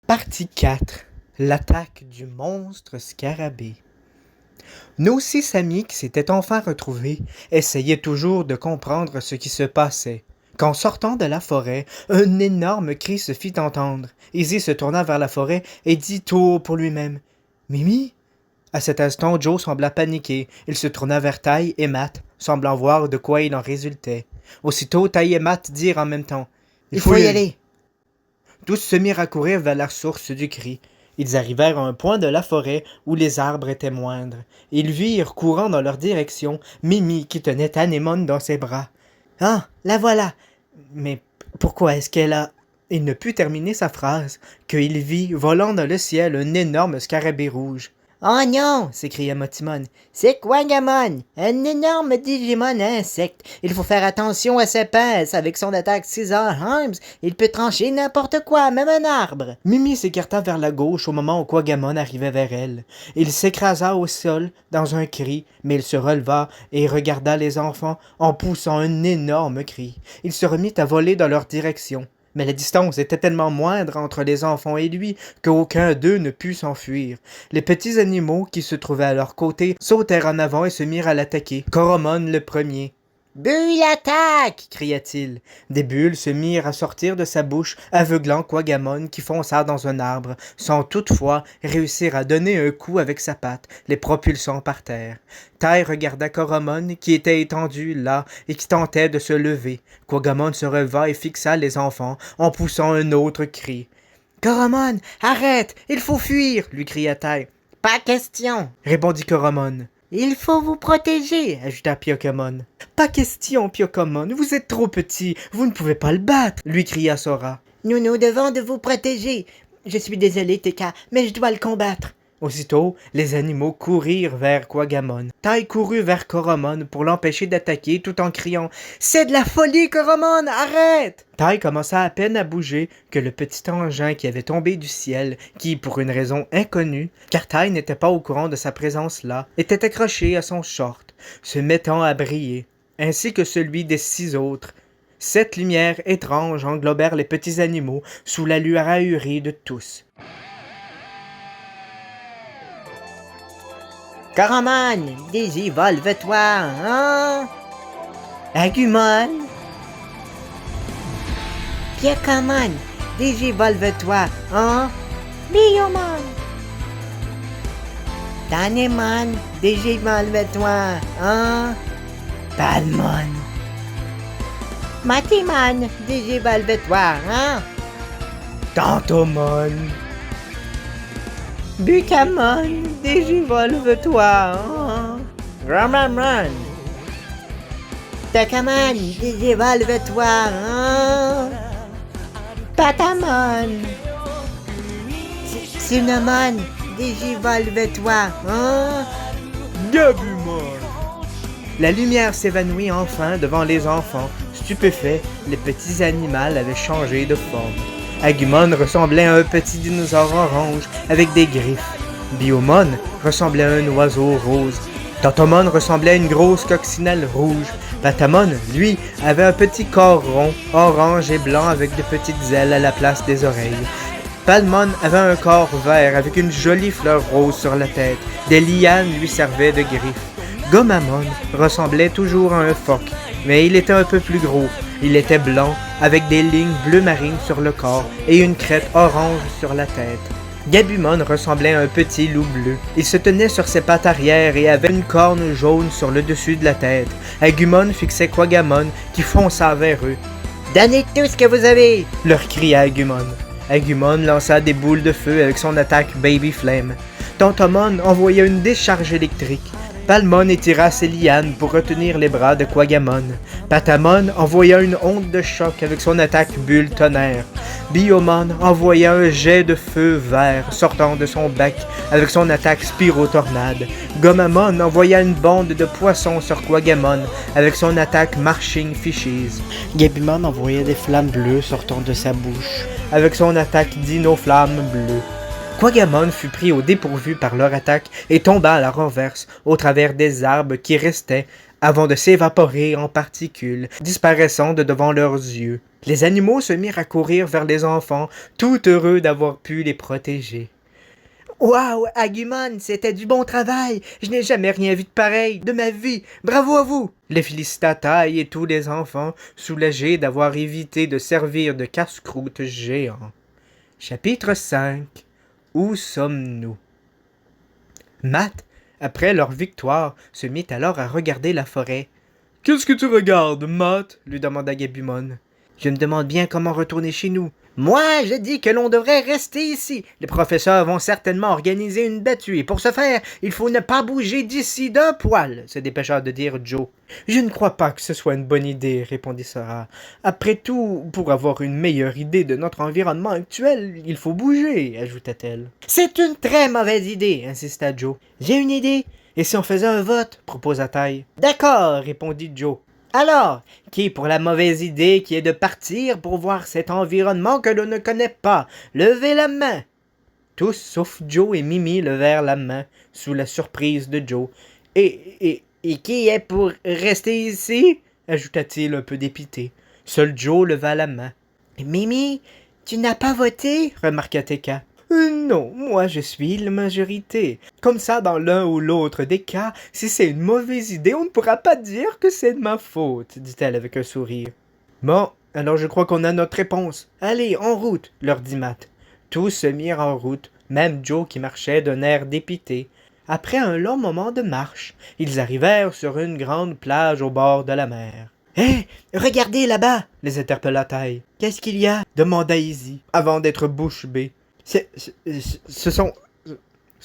Partie 4. L'attaque du monstre scarabée. Nos 6 amis qui s'étaient enfin retrouvés essayaient toujours de comprendre ce qui se passait. Quand sortant de la forêt, un énorme cri se fit entendre. Izzy se tourna vers la forêt et dit tout haut pour lui-même « Mimi ?» À cet instant, Joe sembla paniquer. Il se tourna vers Ty et Matt, semblant voir de quoi il en résultait. Aussitôt, Ty et Matt dirent en même temps « Il faut y aller !» Tous se mirent à courir vers la source du cri. Ils arrivèrent à un point de la forêt où les arbres étaient moindres. Ils virent, courant dans leur direction, Mimi qui tenait Anémone dans ses bras. « Ah, la voilà ! Mais pourquoi est-ce qu'elle a... » Il ne put terminer sa phrase, qu'il vit, volant dans le ciel, un énorme scarabée rouge. « Oh non !» s'écria Motimon. « C'est Quagamon, un énorme Digimon insecte. Il faut faire attention à ses pinces. Avec son attaque Scissor Arms, il peut trancher n'importe quoi, même un arbre. » Mimi s'écarta vers la gauche au moment où Quagamon arrivait vers elle. Il s'écrasa au sol dans un cri, mais il se releva et regarda les enfants en poussant un énorme cri. Il se remit à voler dans leur direction. Mais la distance était tellement moindre entre les enfants et lui qu'aucun d'eux ne put s'enfuir. Les petits animaux qui se trouvaient à leur côté sautèrent en avant et se mirent à l'attaquer. Coromon le premier. « Bulle attaque !» cria-t-il. Des bulles se mirent à sortir de sa bouche, aveuglant Quagamon qui fonça dans un arbre, sans toutefois réussir à donner un coup avec sa patte, les propulsant par terre. Ty regarda Coromon qui était étendu là et qui tentait de se lever. Quagamon se releva et fixa les enfants en poussant un autre cri. « Coromon, arrête, il faut fuir !» lui cria Ty. « Pas question !» répondit Coromon. « Il faut vous protéger !» ajouta Pyokomon. « Pas question, Pyokomon, vous êtes trop petit, vous ne pouvez pas le battre !» lui cria Sora. « Nous devons de vous protéger. Je suis désolé, Teka, mais je dois le combattre. » Aussitôt, les animaux courirent vers Quagamon. Tai courut vers Coromon pour l'empêcher d'attaquer tout en criant « C'est de la folie, Coromon, arrête !» Tai commença à peine à bouger que le petit engin qui avait tombé du ciel, qui, pour une raison inconnue, car Tai n'était pas au courant de sa présence là, était accroché à son short, se mettant à briller, ainsi que celui des 6 autres. 7 lumières étranges englobèrent les petits animaux sous la lueur ahurie de tous. Coromon, désinvolve-toi, hein? Agumon. Pyokomon, désinvolve-toi, hein? Biyomon. Tanemon, désinvolve-toi, hein? Palmon. Matimon, désinvolve-toi, hein? Tantomon. Bukamon, désinvolve-toi, hein? Ramamon. Takamon, désinvolve-toi, hein? Patamon. Tsunomon, désinvolve-toi, hein? Gabumon. La lumière s'évanouit enfin devant les enfants. Stupéfaits, les petits animaux avaient changé de forme. Agumon ressemblait à un petit dinosaure orange avec des griffes. Biyomon ressemblait à un oiseau rose. Tantomon ressemblait à une grosse coccinelle rouge. Patamon, lui, avait un petit corps rond, orange et blanc avec de petites ailes à la place des oreilles. Palmon avait un corps vert avec une jolie fleur rose sur la tête. Des lianes lui servaient de griffes. Gomamon ressemblait toujours à un phoque, mais il était un peu plus gros. Il était blanc, avec des lignes bleu marine sur le corps et une crête orange sur la tête. Gabumon ressemblait à un petit loup bleu. Il se tenait sur ses pattes arrière et avait une corne jaune sur le dessus de la tête. Agumon fixait Quagamon qui fonça vers eux. « Donnez tout ce que vous avez !» leur cria Agumon. Agumon lança des boules de feu avec son attaque Baby Flame. Tantomon envoya une décharge électrique. Palmon étira ses lianes pour retenir les bras de Quagamon. Patamon envoya une onde de choc avec son attaque bulle tonnerre. Biyomon envoya un jet de feu vert sortant de son bec avec son attaque Spyro-tornade. Gomamon envoya une bande de poissons sur Quagamon avec son attaque Marching Fishes. Gabumon envoya des flammes bleues sortant de sa bouche avec son attaque Dino-flamme bleue. Quagamon fut pris au dépourvu par leur attaque et tomba à la renverse au travers des arbres qui restaient avant de s'évaporer en particules, disparaissant de devant leurs yeux. Les animaux se mirent à courir vers les enfants, tout heureux d'avoir pu les protéger. Waouh, Agumon, c'était du bon travail. Je n'ai jamais rien vu de pareil de ma vie. Bravo à vous. Les félicita Tai et tous les enfants, soulagés d'avoir évité de servir de casse-croûte géant. Chapitre 5. Où sommes-nous? Matt, après leur victoire, se mit alors à regarder la forêt. « Qu'est-ce que tu regardes, Matt? » lui demanda Gabumon. « Je me demande bien comment retourner chez nous. »« Moi, je dis que l'on devrait rester ici. Les professeurs vont certainement organiser une battue, et pour ce faire, il faut ne pas bouger d'ici d'un poil, » se dépêcha de dire Joe. « Je ne crois pas que ce soit une bonne idée, » répondit Sora. « Après tout, pour avoir une meilleure idée de notre environnement actuel, il faut bouger, » ajouta-t-elle. « C'est une très mauvaise idée, » insista Joe. « J'ai une idée. Et si on faisait un vote? » proposa Tai. « D'accord, » répondit Joe. « Alors, qui est pour la mauvaise idée qui est de partir pour voir cet environnement que l'on ne connaît pas? Levez la main. » Tous, sauf Joe et Mimi, levèrent la main, sous la surprise de Joe. « Et qui est pour rester ici? » ajouta-t-il un peu dépité. Seul Joe leva la main. « Mimi, tu n'as pas voté? » remarqua Teka. Non, moi je suis la majorité. Comme ça, dans l'un ou l'autre des cas, si c'est une mauvaise idée, on ne pourra pas dire que c'est de ma faute, dit-elle avec un sourire. Bon, alors je crois qu'on a notre réponse. Allez, en route, leur dit Matt. Tous se mirent en route, même Joe qui marchait d'un air dépité. Après un long moment de marche, ils arrivèrent sur une grande plage au bord de la mer. « Hé, regardez là-bas » les interpella Tai. « Qu'est-ce qu'il y a » demanda Izzy, avant d'être bouche bée. Ce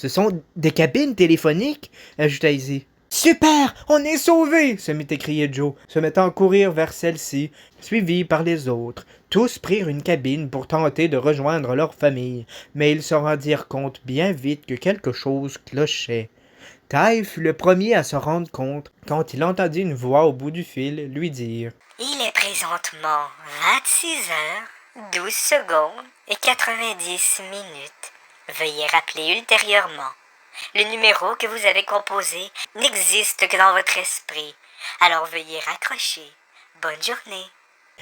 sont des cabines téléphoniques, ajouta Izzy. Super, on est sauvés, se mit à crier Joe, se mettant à courir vers celle-ci, suivi par les autres. Tous prirent une cabine pour tenter de rejoindre leur famille, mais ils se rendirent compte bien vite que quelque chose clochait. Tai fut le premier à se rendre compte quand il entendit une voix au bout du fil lui dire « Il est présentement 26h12 et 90 minutes. Veuillez rappeler ultérieurement. Le numéro que vous avez composé n'existe que dans votre esprit. Alors veuillez raccrocher. Bonne journée. »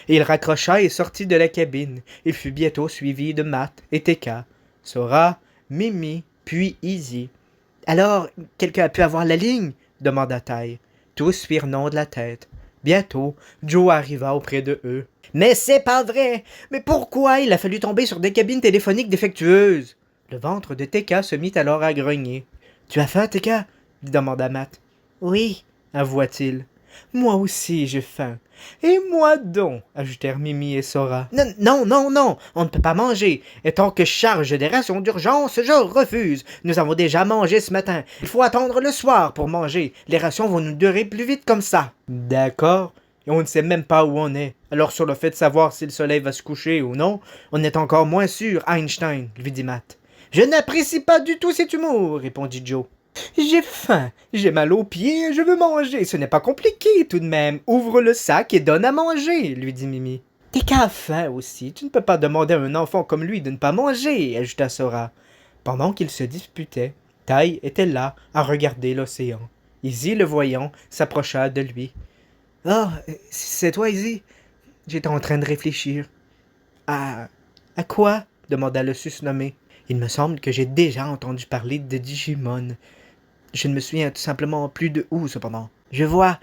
Il raccrocha et sortit de la cabine. Il fut bientôt suivi de Matt et Teka, Sora, Mimi, puis Izzy. « Alors, quelqu'un a pu avoir la ligne? » demanda Tai. Tous firent non de la tête. Bientôt, Joe arriva auprès de eux. « Mais c'est pas vrai! Mais pourquoi il a fallu tomber sur des cabines téléphoniques défectueuses? » Le ventre de Teka se mit alors à grogner. « Tu as faim, Teka? » demanda Matt. « Oui, » avoua-t-il. « Moi aussi j'ai faim. »« Et moi donc, » ajoutèrent Mimi et Sora. « Non, on ne peut pas manger. Et tant que je charge des rations d'urgence, je refuse. Nous avons déjà mangé ce matin. Il faut attendre le soir pour manger. Les rations vont nous durer plus vite comme ça. »« D'accord. Et on ne sait même pas où on est. Alors sur le fait de savoir si le soleil va se coucher ou non, on est encore moins sûr, Einstein, lui dit Matt. « Je n'apprécie pas du tout cet humour, répondit Joe. « J'ai faim, j'ai mal aux pieds, je veux manger, ce n'est pas compliqué tout de même. Ouvre le sac et donne à manger, lui dit Mimi. T'es qu'à faim aussi, tu ne peux pas demander à un enfant comme lui de ne pas manger, ajouta Sora. Pendant qu'ils se disputaient, Tai était là, à regarder l'océan. Izzy, le voyant, s'approcha de lui. « Ah, c'est toi, Izzy? » J'étais en train de réfléchir. « À quoi? » demanda le susnommé. « Il me semble que j'ai déjà entendu parler de Digimon. Je ne me souviens tout simplement plus de où, cependant. Je vois.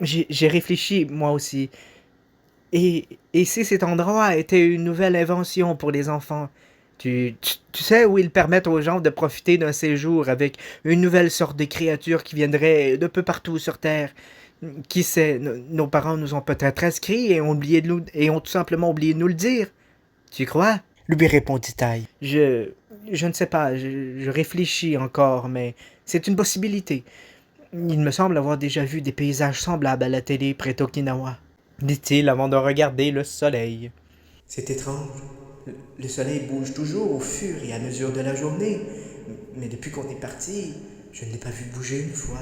J'ai réfléchi, moi aussi. Et si cet endroit était une nouvelle invention pour les enfants? Tu sais où ils permettent aux gens de profiter d'un séjour avec une nouvelle sorte de créature qui viendrait de peu partout sur Terre. Qui sait, nos parents nous ont peut-être inscrits et ont tout simplement oublié de nous le dire. Tu crois? Lui répondit Tai. Je ne sais pas, je réfléchis encore, mais c'est une possibilité. Il me semble avoir déjà vu des paysages semblables à la télé près d'Okinawa, dit-il avant de regarder le soleil. C'est étrange. Le soleil bouge toujours au fur et à mesure de la journée, mais depuis qu'on est parti, je ne l'ai pas vu bouger une fois.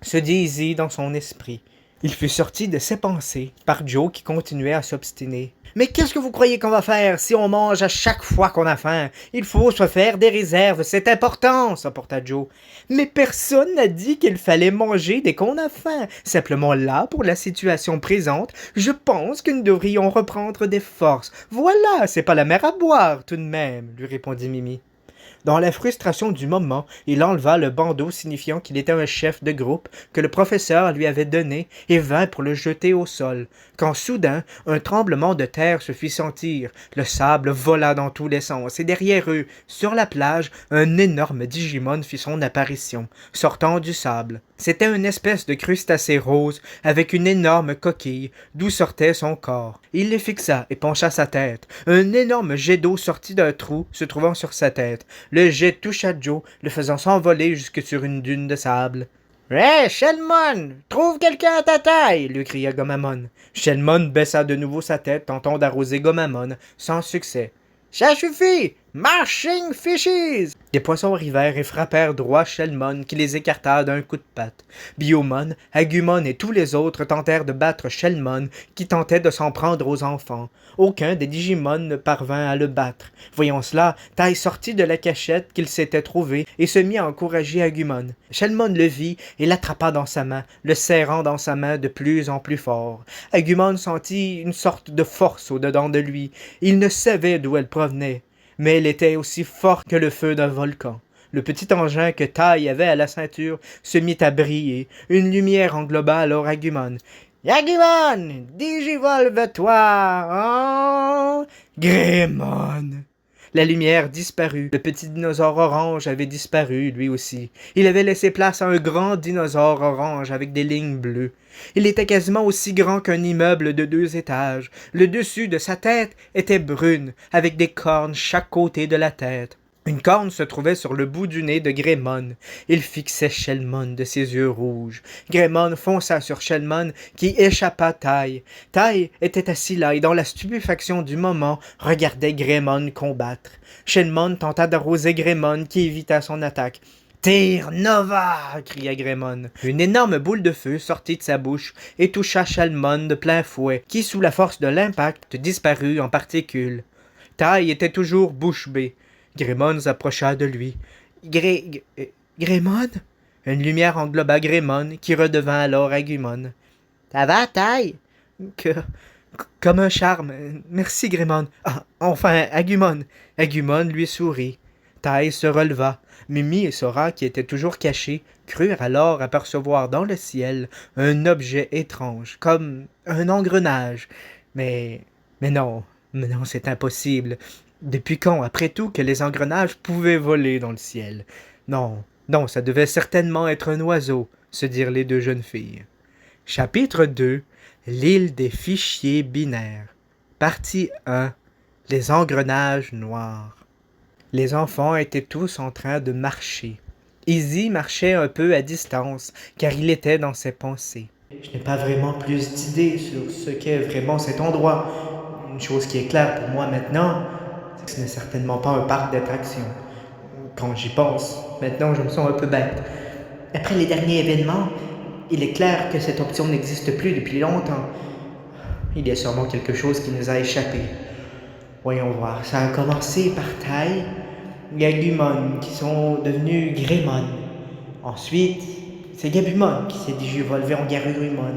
Se dit Izzy dans son esprit. Il fut sorti de ses pensées par Joe qui continuait à s'obstiner. Mais qu'est-ce que vous croyez qu'on va faire si on mange à chaque fois qu'on a faim? Il faut se faire des réserves, c'est important, s'emporta Joe. Mais personne n'a dit qu'il fallait manger dès qu'on a faim. Simplement là, pour la situation présente, je pense que nous devrions reprendre des forces. Voilà, c'est pas la mer à boire, tout de même, lui répondit Mimi. Dans la frustration du moment, il enleva le bandeau signifiant qu'il était un chef de groupe que le professeur lui avait donné et vint pour le jeter au sol, quand soudain un tremblement de terre se fit sentir, le sable vola dans tous les sens, et derrière eux, sur la plage, un énorme Digimon fit son apparition, sortant du sable. C'était une espèce de crustacé rose avec une énorme coquille d'où sortait son corps. Il les fixa et pencha sa tête. Un énorme jet d'eau sortit d'un trou se trouvant sur sa tête. Le jet toucha Joe, le faisant s'envoler jusque sur une dune de sable. « Hé, Shelmon, trouve quelqu'un à ta taille !» lui cria Gomamon. Shelmon baissa de nouveau sa tête, tentant d'arroser Gomamon, sans succès. « Ça suffit! Marching fishes! » Des poissons arrivèrent et frappèrent droit Shelmon, qui les écarta d'un coup de patte. Biomon, Agumon et tous les autres tentèrent de battre Shelmon, qui tentait de s'en prendre aux enfants. Aucun des Digimon ne parvint à le battre. Voyant cela, Tai sortit de la cachette qu'il s'était trouvée et se mit à encourager Agumon. Shelmon le vit et l'attrapa dans sa main, le serrant dans sa main de plus en plus fort. Agumon sentit une sorte de force au-dedans de lui. Il ne savait d'où elle provenait, mais elle était aussi forte que le feu d'un volcan. Le petit engin que Tai avait à la ceinture se mit à briller. Une lumière engloba alors Agumon. « Agumon, digivolve-toi! Oh! Greymon! » La lumière disparut. Le petit dinosaure orange avait disparu, lui aussi. Il avait laissé place à un grand dinosaure orange avec des lignes bleues. Il était quasiment aussi grand qu'un immeuble de 2 étages. Le dessus de sa tête était brune, avec des cornes chaque côté de la tête. Une corne se trouvait sur le bout du nez de Greymon. Il fixait Shelmon de ses yeux rouges. Greymon fonça sur Shelmon, qui échappa Tai. Tai était assis là et dans la stupéfaction du moment, regardait Greymon combattre. Shelmon tenta d'arroser Greymon, qui évita son attaque. « Tire Nova !» cria Greymon. Une énorme boule de feu sortit de sa bouche et toucha Shelmon de plein fouet, qui, sous la force de l'impact, disparut en particules. Tai était toujours bouche bée. Greymon s'approcha de lui. Greymon? Une lumière engloba Greymon, qui redevint alors Agumon. Ça va, Tai? Comme un charme. Merci, Greymon. Ah, enfin, Agumon. Agumon lui sourit. Tai se releva. Mimi et Sora, qui étaient toujours cachés, crurent alors apercevoir dans le ciel un objet étrange, comme un engrenage. Mais non, c'est impossible. Depuis quand, après tout, que les engrenages pouvaient voler dans le ciel? Non, ça devait certainement être un oiseau, se dirent les 2 jeunes filles. Chapitre 2. L'île des fichiers binaires. Partie 1. Les engrenages noirs. Les enfants étaient tous en train de marcher. Izzy marchait un peu à distance, car il était dans ses pensées. Je n'ai pas vraiment plus d'idées sur ce qu'est vraiment cet endroit. Une chose qui est claire pour moi maintenant, c'est que ce n'est certainement pas un parc d'attractions. Quand j'y pense, maintenant je me sens un peu bête. Après les derniers événements, il est clair que cette option n'existe plus depuis longtemps. Il y a sûrement quelque chose qui nous a échappé. Voyons voir, ça a commencé par Tai et Agumon qui sont devenus Greymon. Ensuite, c'est Gabumon qui s'est digivolvé en Garurumon.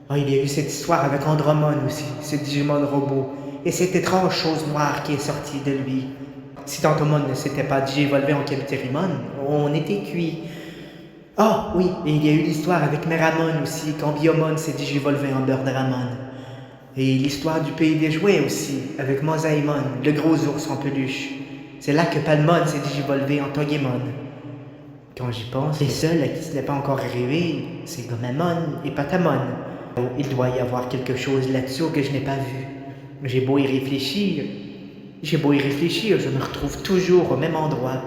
Oh, il y a eu cette histoire avec Andromon aussi, ce Digimon robot, et cette étrange chose noire qui est sortie de lui. Si Tantomon ne s'était pas digivolvé en Kabuterimon, on était cuit. Ah oui, et il y a eu l'histoire avec Meramon aussi, quand Biomon s'est digivolvé en Burderamon. Et l'histoire du pays des jouets aussi, avec Mosaïmon, le gros ours en peluche. C'est là que Palmon s'est digivolvé en Togemon. Quand j'y pense, les seuls à qui ce n'est pas encore arrivé, c'est Gomamon et Patamon. Il doit y avoir quelque chose là-dessous que je n'ai pas vu. J'ai beau y réfléchir, je me retrouve toujours au même endroit.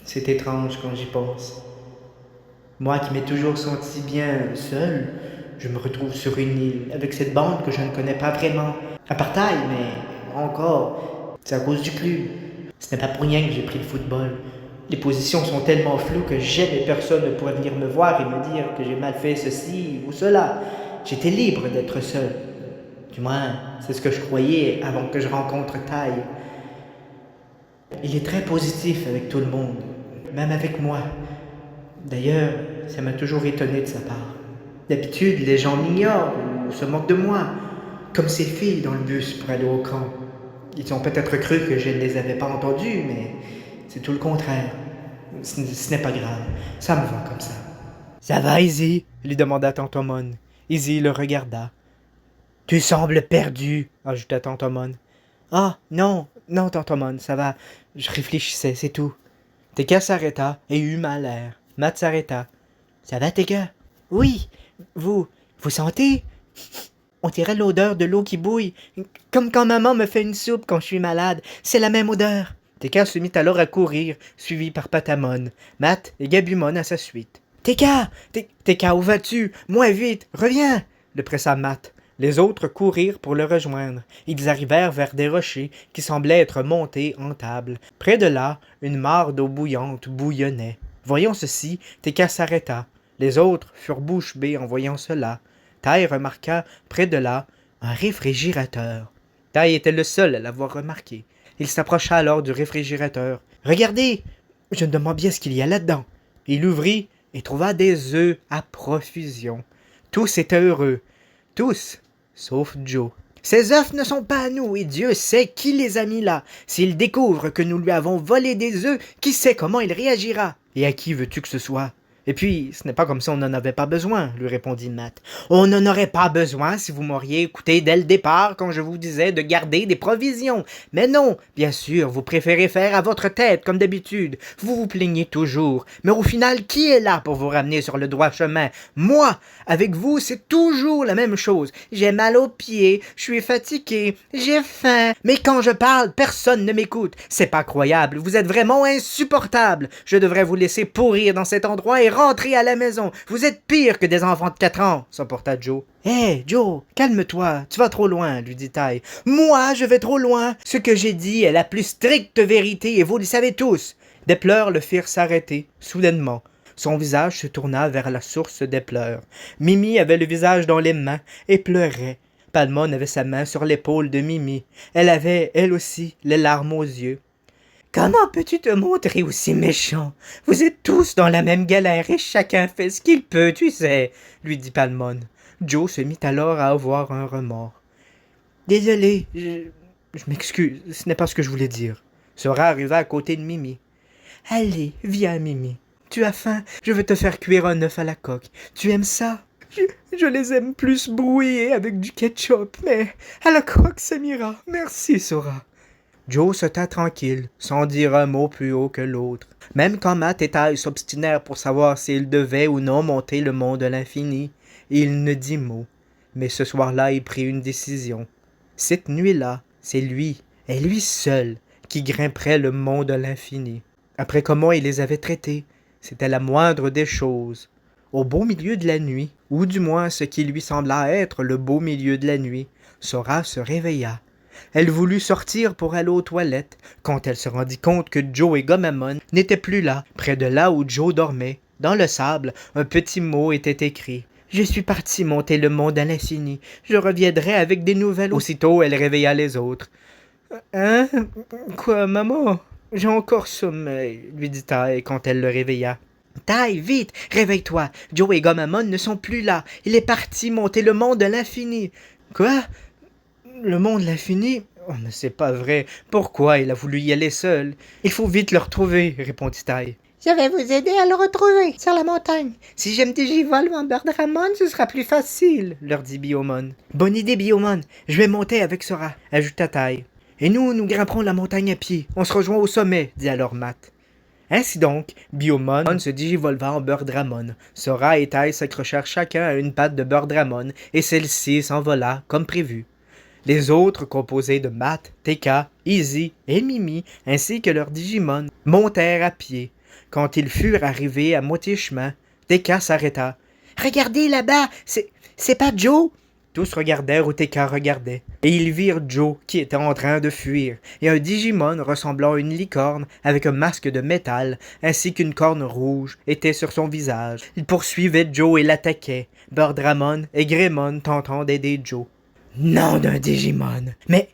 C'est étrange quand j'y pense. Moi qui m'ai toujours senti bien seul, je me retrouve sur une île avec cette bande que je ne connais pas vraiment. À part taille, mais encore, c'est à cause du club. Ce n'est pas pour rien que j'ai pris le football. Les positions sont tellement floues que jamais personne ne pourrait venir me voir et me dire que j'ai mal fait ceci ou cela. J'étais libre d'être seul. Du moins, c'est ce que je croyais avant que je rencontre Tai. Il est très positif avec tout le monde, même avec moi. D'ailleurs, ça m'a toujours étonné de sa part. D'habitude, les gens m'ignorent ou se moquent de moi, comme ces filles dans le bus pour aller au camp. Ils ont peut-être cru que je ne les avais pas entendues, mais c'est tout le contraire. Ce n'est pas grave, ça me va comme ça. Ça va, Izzy? Lui demanda Tante Mon. Izzy le regarda. Tu sembles perdu, ajouta Tante Mon. Ah, non, Tante Mon, ça va. Je réfléchissais, c'est tout. Teka s'arrêta et eut mal l'air. Matt s'arrêta. Ça va, Teka? Oui. Vous sentez? On dirait l'odeur de l'eau qui bouille, comme quand maman me fait une soupe quand je suis malade. C'est la même odeur. Teka se mit alors à courir, suivi par Patamon, Matt et Gabumon à sa suite. Teka! Teka, où vas-tu? Moins vite, reviens! Le pressa Matt. Les autres courirent pour le rejoindre. Ils arrivèrent vers des rochers qui semblaient être montés en table. Près de là, une mare d'eau bouillante bouillonnait. Voyant ceci, Teka s'arrêta. Les autres furent bouche bée en voyant cela. Tai remarqua, près de là, un réfrigérateur. Tai était le seul à l'avoir remarqué. Il s'approcha alors du réfrigérateur. « Regardez! Je me demande bien ce qu'il y a là-dedans. » Il l'ouvrit et trouva des œufs à profusion. Tous étaient heureux. Tous, sauf Joe. « Ces œufs ne sont pas à nous et Dieu sait qui les a mis là. S'il découvre que nous lui avons volé des œufs, qui sait comment il réagira? Et à qui veux-tu que ce soit? » « Et puis, ce n'est pas comme si on n'en avait pas besoin, » lui répondit Matt. « On n'en aurait pas besoin si vous m'auriez écouté dès le départ quand je vous disais de garder des provisions. Mais non, bien sûr, vous préférez faire à votre tête comme d'habitude. Vous vous plaignez toujours. Mais au final, qui est là pour vous ramener sur le droit chemin? Moi! Avec vous, c'est toujours la même chose. J'ai mal aux pieds, je suis fatigué, j'ai faim. Mais quand je parle, personne ne m'écoute. C'est pas croyable, vous êtes vraiment insupportable. Je devrais vous laisser pourrir dans cet endroit et rentrer à la maison. Vous êtes pire que des enfants de 4 ans, s'emporta Joe. Hé, Joe, calme-toi, tu vas trop loin, lui dit Tai. Moi, je vais trop loin. Ce que j'ai dit est la plus stricte vérité et vous le savez tous. Des pleurs le firent s'arrêter, soudainement. Son visage se tourna vers la source des pleurs. Mimi avait le visage dans les mains et pleurait. Palmon avait sa main sur l'épaule de Mimi. Elle avait, elle aussi, les larmes aux yeux. « Comment peux-tu te montrer aussi méchant? Vous êtes tous dans la même galère et chacun fait ce qu'il peut, tu sais, » lui dit Palmon. Joe se mit alors à avoir un remords. « Désolé, je m'excuse, ce n'est pas ce que je voulais dire. » Sora arriva à côté de Mimi. « Allez, viens, Mimi. Tu as faim? Je vais te faire cuire un œuf à la coque. Tu aimes ça? Je les aime plus brouillés avec du ketchup, mais à la coque, ça m'ira. Merci, Sora. » Joe se tint tranquille, sans dire un mot plus haut que l'autre. Même quand Matt et Tai s'obstinèrent pour savoir s'ils devaient ou non monter le mont de l'infini, il ne dit mot. Mais ce soir-là, il prit une décision. Cette nuit-là, c'est lui, et lui seul, qui grimperait le mont de l'infini. Après comment il les avait traités, c'était la moindre des choses. Au beau milieu de la nuit, ou du moins ce qui lui sembla être le beau milieu de la nuit, Sora se réveilla. Elle voulut sortir pour aller aux toilettes, quand elle se rendit compte que Joe et Gomamon n'étaient plus là, près de là où Joe dormait. Dans le sable, un petit mot était écrit. « Je suis partie monter le monde à l'infini. Je reviendrai avec des nouvelles. » Aussitôt, elle réveilla les autres. « Hein? Quoi, maman? J'ai encore sommeil, » lui dit Tai quand elle le réveilla. « Tai, vite, réveille-toi. Joe et Gomamon ne sont plus là. Il est parti monter le monde de l'infini. »« Quoi? Le monde de l'infini? Oh, mais c'est pas vrai. Pourquoi il a voulu y aller seul? Il faut vite le retrouver, » répondit Tai. « Je vais vous aider à le retrouver, sur la montagne. Si j'aime Digivol ou Beurdramon, ce sera plus facile, » leur dit Biomon. « Bonne idée, Biomon. Je vais monter avec Sora, » ajouta Tai. « Et nous grimperons la montagne à pied. On se rejoint au sommet, » dit alors Matt. Ainsi donc, Biomon se digivolva en Beurdramon. Sora et Tai s'accrochèrent chacun à une patte de Beurdramon, et celle-ci s'envola comme prévu. Les autres, composés de Matt, Teka, Izzy et Mimi, ainsi que leurs Digimon, montèrent à pied. Quand ils furent arrivés à moitié chemin, Teka s'arrêta. « Regardez là-bas, c'est pas Joe? » Tous regardèrent où Teka regardait, et ils virent Joe qui était en train de fuir, et un Digimon ressemblant à une licorne avec un masque de métal ainsi qu'une corne rouge était sur son visage. Il poursuivait Joe et l'attaquait, Birdramon et Greymon tentant d'aider Joe. Nom d'un Digimon! Mais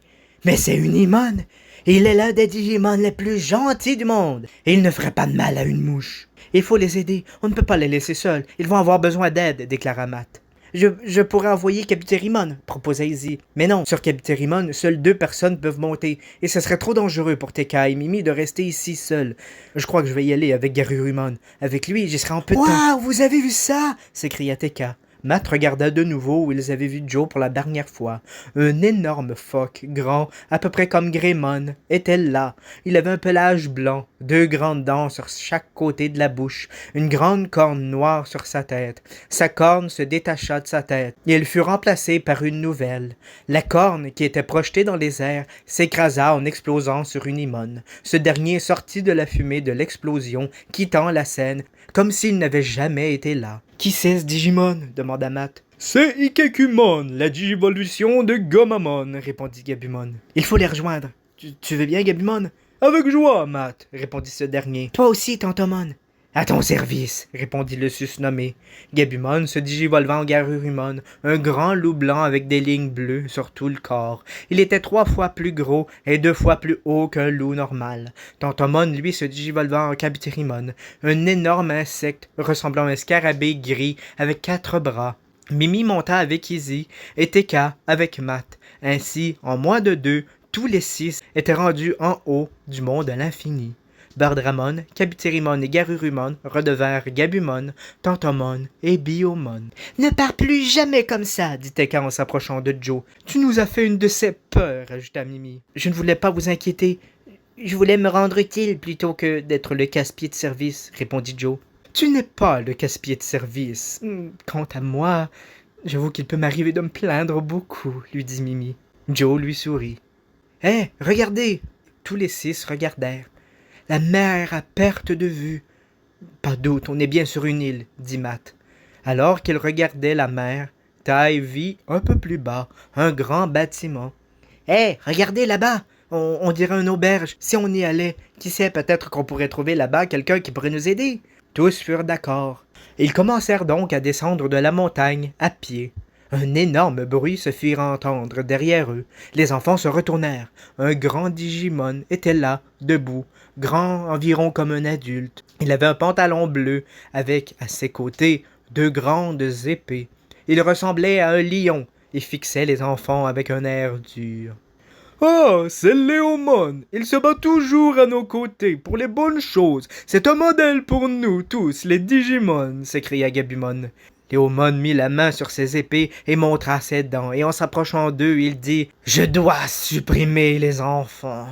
c'est Unimon! Il est l'un des Digimon les plus gentils du monde, et il ne ferait pas de mal à une mouche. Il faut les aider, on ne peut pas les laisser seuls, ils vont avoir besoin d'aide, déclara Matt. Je pourrais envoyer Kabuterimon, proposa Izzy. Mais non, sur Kabuterimon, seules 2 personnes peuvent monter, et ce serait trop dangereux pour Teka et Mimi de rester ici seuls. Je crois que je vais y aller avec Garurumon. Avec lui, j'y serai en peu de temps. Waouh, vous avez vu ça? S'écria Teka. Matt regarda de nouveau où ils avaient vu Joe pour la dernière fois. Un énorme phoque, grand, à peu près comme Greymon, était là. Il avait un pelage blanc, 2 grandes dents sur chaque côté de la bouche, une grande corne noire sur sa tête. Sa corne se détacha de sa tête, et elle fut remplacée par une nouvelle. La corne, qui était projetée dans les airs, s'écrasa en explosant sur Unimon. Ce dernier sortit de la fumée de l'explosion, quittant la scène, comme s'il n'avait jamais été là. « Qui c'est ce Digimon ?» demanda Matt. « C'est Ikekumon, la digivolution de Gomamon, » répondit Gabumon. « Il faut les rejoindre. Tu veux bien, Gabumon ?»« Avec joie, Matt, » répondit ce dernier. « Toi aussi, Tantomon. »« À ton service, » répondit le susnommé. Gabumon se digivolva en Garurumon, un grand loup blanc avec des lignes bleues sur tout le corps. Il était 3 fois plus gros et 2 fois plus haut qu'un loup normal. Tantomon, lui, se digivolva en Kabuterimon, un énorme insecte ressemblant à un scarabée gris avec 4 bras. Mimi monta avec Izzy et Teka avec Matt. Ainsi, en moins de 2, tous les 6 étaient rendus en haut du monde à l'infini. Birdramon, Kabuterimon et Garurumon redevinrent Gabumon, Tantomon et Biomon. « Ne pars plus jamais comme ça, dit Teka en s'approchant de Joe. Tu nous as fait une de ces peurs, ajouta Mimi. Je ne voulais pas vous inquiéter. Je voulais me rendre utile plutôt que d'être le casse-pied de service, répondit Joe. Tu n'es pas le casse-pied de service. Quant à moi, j'avoue qu'il peut m'arriver de me plaindre beaucoup, lui dit Mimi. Joe lui sourit. Hé, regardez! Tous les 6 regardèrent. La mer à perte de vue. Pas doute, on est bien sur une île, dit Matt. Alors qu'il regardait la mer, Ty vit un peu plus bas un grand bâtiment. Hé, regardez là-bas! On dirait une auberge. Si on y allait, qui sait, peut-être qu'on pourrait trouver là-bas quelqu'un qui pourrait nous aider. Tous furent d'accord. Ils commencèrent donc à descendre de la montagne à pied. Un énorme bruit se fit entendre derrière eux. Les enfants se retournèrent. Un grand Digimon était là, debout, grand environ comme un adulte. Il avait un pantalon bleu, avec, à ses côtés, 2 grandes épées. Il ressemblait à un lion et fixait les enfants avec un air dur. « Ah, c'est Léomon! Il se bat toujours à nos côtés pour les bonnes choses. C'est un modèle pour nous tous, les Digimon! » s'écria Gabumon. Léomon mit la main sur ses épées et montra ses dents, et en s'approchant d'eux, il dit « Je dois supprimer les enfants !»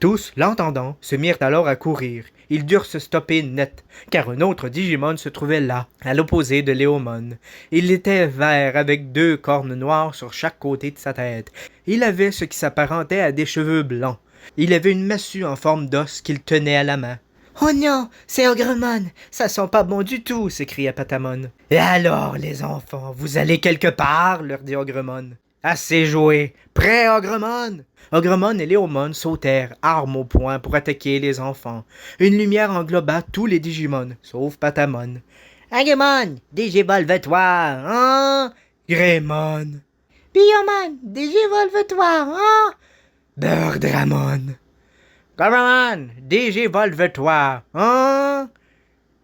Tous, l'entendant, se mirent alors à courir. Ils durent se stopper net, car un autre Digimon se trouvait là, à l'opposé de Léomon. Il était vert avec 2 cornes noires sur chaque côté de sa tête. Il avait ce qui s'apparentait à des cheveux blancs. Il avait une massue en forme d'os qu'il tenait à la main. « Oh non, c'est Ogremon! Ça sent pas bon du tout! » s'écria Patamon. « Et alors, les enfants, vous allez quelque part? » leur dit Ogremon. « Assez joué! Prêt, Ogremon? » Ogremon et Léomon sautèrent, armes au poing, pour attaquer les enfants. Une lumière engloba tous les Digimon, sauf Patamon. « Agumon, digivolve-toi, hein? »« Greymon. »« Biomon, digivolve-toi, hein? »« Birdramon. »« Gomamon, digivolve-toi, hein? »«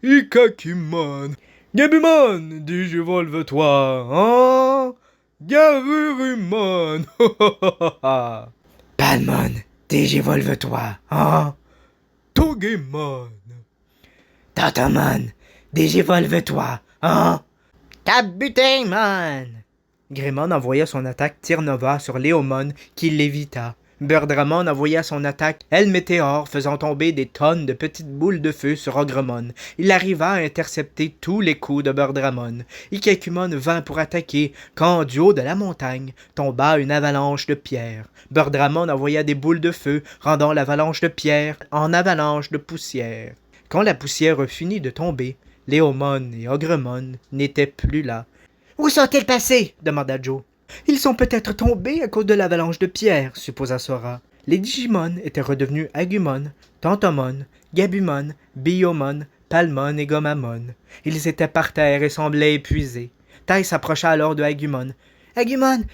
Ikakimon. »« Gabumon, digivolve-toi, hein? »« Garurumon. » Palmon, digivolve-toi, hein? Togemon. Tatamon, digivolve-toi, hein? Kabuterimon. Greymon envoya son attaque Tir-Nova sur Léomon qui l'évita. Birdramon envoya son attaque El-Météore faisant tomber des tonnes de petites boules de feu sur Ogremon. Il arriva à intercepter tous les coups de Birdramon. Ikakumon vint pour attaquer quand du haut de la montagne tomba une avalanche de pierres. Birdramon envoya des boules de feu rendant l'avalanche de pierres en avalanche de poussière. Quand la poussière finit de tomber, Léomon et Ogremon n'étaient plus là. « Où sont-ils passés? » demanda Joe. Ils sont peut-être tombés à cause de l'avalanche de pierres, supposa Sora. Les Digimon étaient redevenus Agumon, Tantomon, Gabumon, Biyomon, Palmon et Gomamon. Ils étaient par terre et semblaient épuisés. Tai s'approcha alors de Agumon. « Agumon,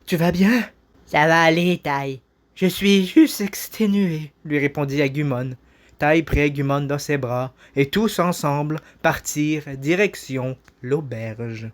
tu vas bien ?»« Ça va aller, Tai. Je suis juste exténué, » lui répondit Agumon. Tai prit Agumon dans ses bras, et tous ensemble partirent direction l'auberge.